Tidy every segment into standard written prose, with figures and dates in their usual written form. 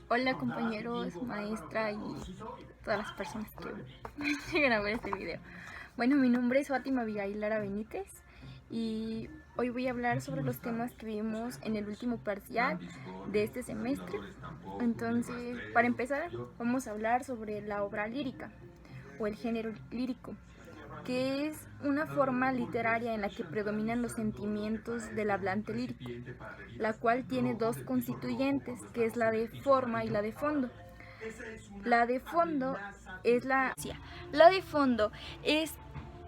Hola compañeros, maestra y todas las personas que llegan a ver este video. Bueno, mi nombre es Fátima Abigail Lara Benítez y hoy voy a hablar sobre los temas que vimos en el último parcial de este semestre. Entonces, para empezar, vamos a hablar sobre la obra lírica o el género lírico, que es una forma literaria en la que predominan los sentimientos del hablante lírico, la cual tiene dos constituyentes, que es la de forma y la de fondo. La de fondo es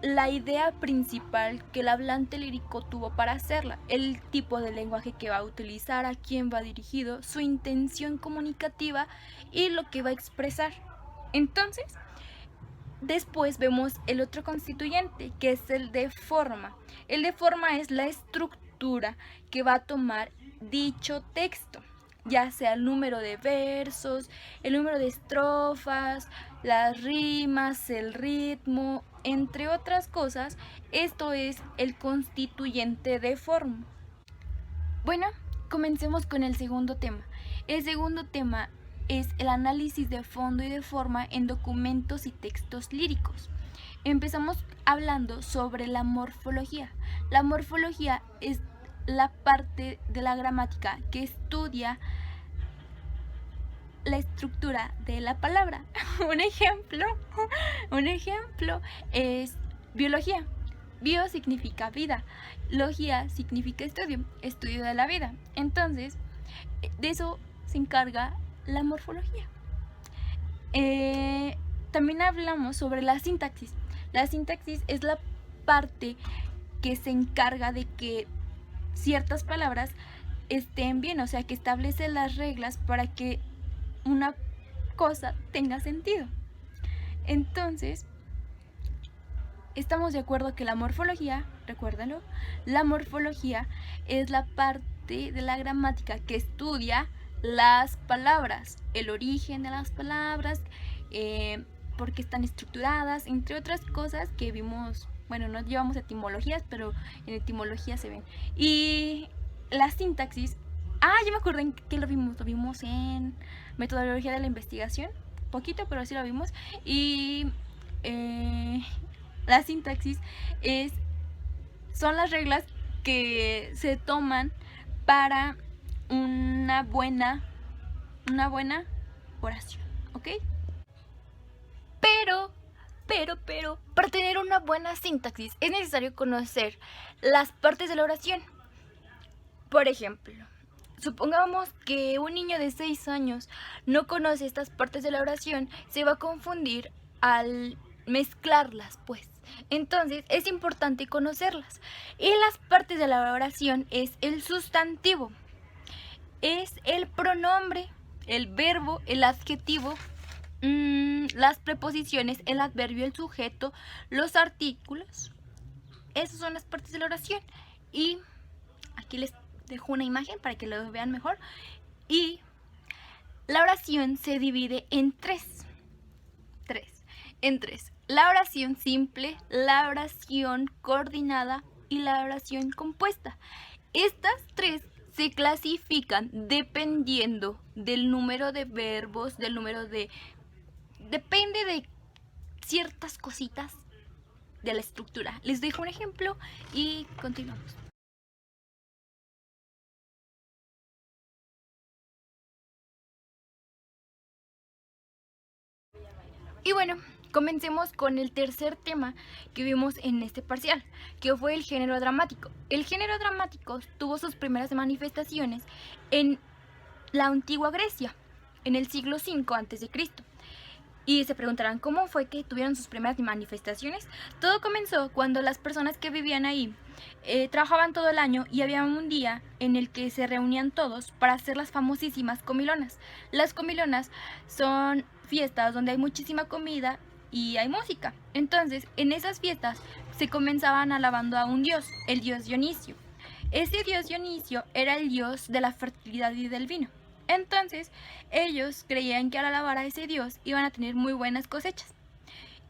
la idea principal que el hablante lírico tuvo para hacerla, el tipo de lenguaje que va a utilizar, a quién va dirigido, su intención comunicativa y lo que va a expresar. Entonces, después vemos el otro constituyente, que es el de forma. El de forma es la estructura que va a tomar dicho texto, ya sea el número de versos, el número de estrofas, las rimas, el ritmo, entre otras cosas. Esto es el constituyente de forma. Bueno, comencemos con el segundo tema. El segundo tema es el análisis de fondo y de forma en documentos y textos líricos. Empezamos hablando sobre la morfología. La morfología es la parte de la gramática que estudia la estructura de la palabra. Un ejemplo es biología. Bio significa vida, logía significa estudio de la vida. Entonces, de eso se encarga la morfología. También hablamos sobre la sintaxis. La sintaxis es la parte que se encarga de que ciertas palabras estén bien, o sea, que establece las reglas para que una cosa tenga sentido. Entonces, estamos de acuerdo que la morfología, recuérdalo, la morfología es la parte de la gramática que estudia las palabras, el origen de las palabras, por qué están estructuradas, entre otras cosas que vimos. Bueno, no llevamos etimologías, pero en etimología se ven. Y la sintaxis, ya me acordé en que lo vimos en metodología de la investigación, poquito, pero sí lo vimos. Y la sintaxis son las reglas que se toman para una buena oración, ¿ok? Pero, para tener una buena sintaxis es necesario conocer las partes de la oración. Por ejemplo, supongamos que un niño de 6 años no conoce estas partes de la oración, se va a confundir al mezclarlas, pues. Entonces es importante conocerlas. Y las partes de la oración es el sustantivo, es el pronombre, el verbo, el adjetivo, las preposiciones, el adverbio, el sujeto, los artículos. Esas son las partes de la oración. Y aquí les dejo una imagen para que lo vean mejor. Y la oración se divide en tres. La oración simple, la oración coordinada y la oración compuesta. Estas tres se clasifican dependiendo del número de verbos, depende de ciertas cositas de la estructura. Les dejo un ejemplo y continuamos. Y bueno, comencemos con el tercer tema que vimos en este parcial, que fue el género dramático. El género dramático tuvo sus primeras manifestaciones en la antigua Grecia, en el siglo V a.C. Y se preguntarán cómo fue que tuvieron sus primeras manifestaciones. Todo comenzó cuando las personas que vivían ahí trabajaban todo el año y había un día en el que se reunían todos para hacer las famosísimas comilonas. Las comilonas son fiestas donde hay muchísima comida y hay música. Entonces, en esas fiestas se comenzaban alabando a un dios, el dios Dionisio. Ese dios Dionisio era el dios de la fertilidad y del vino. Entonces, ellos creían que al alabar a ese dios iban a tener muy buenas cosechas.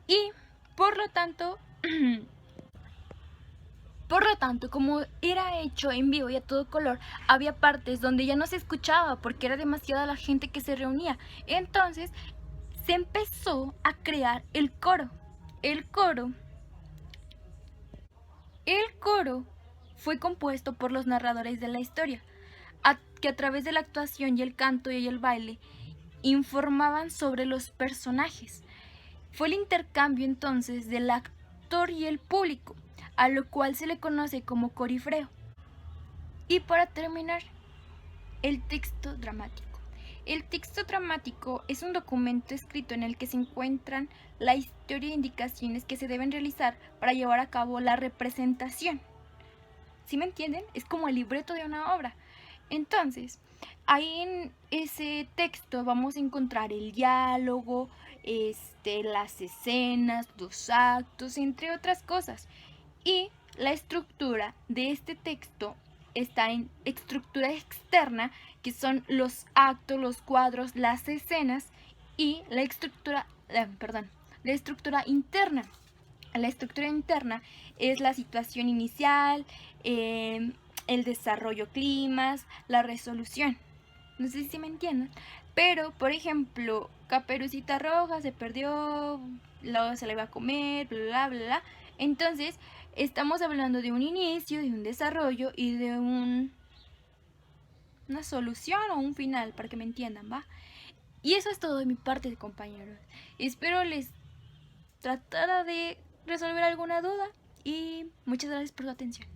Y, por lo tanto, Por lo tanto, como era hecho en vivo y a todo color, había partes donde ya no se escuchaba porque era demasiada la gente que se reunía. Entonces se empezó a crear el coro. El coro fue compuesto por los narradores de la historia, que a través de la actuación y el canto y el baile informaban sobre los personajes. Fue el intercambio entonces del actor y el público, a lo cual se le conoce como corifreo. Y para terminar, el texto dramático. El texto dramático es un documento escrito en el que se encuentran la historia e indicaciones que se deben realizar para llevar a cabo la representación. ¿Sí me entienden? Es como el libreto de una obra. Entonces, ahí en ese texto vamos a encontrar el diálogo, las escenas, los actos, entre otras cosas. Y la estructura de este texto está en estructura externa, que son los actos, los cuadros, las escenas, y la estructura interna. La estructura interna es la situación inicial, el desarrollo climas, la resolución. No sé si me entienden. Pero, por ejemplo, Caperucita Roja se perdió, luego se la iba a comer, bla, bla, bla. Entonces, estamos hablando de un inicio, de un desarrollo y de una solución o un final, para que me entiendan, ¿va? Y eso es todo de mi parte, compañeros. Espero les tratara de resolver alguna duda y muchas gracias por su atención.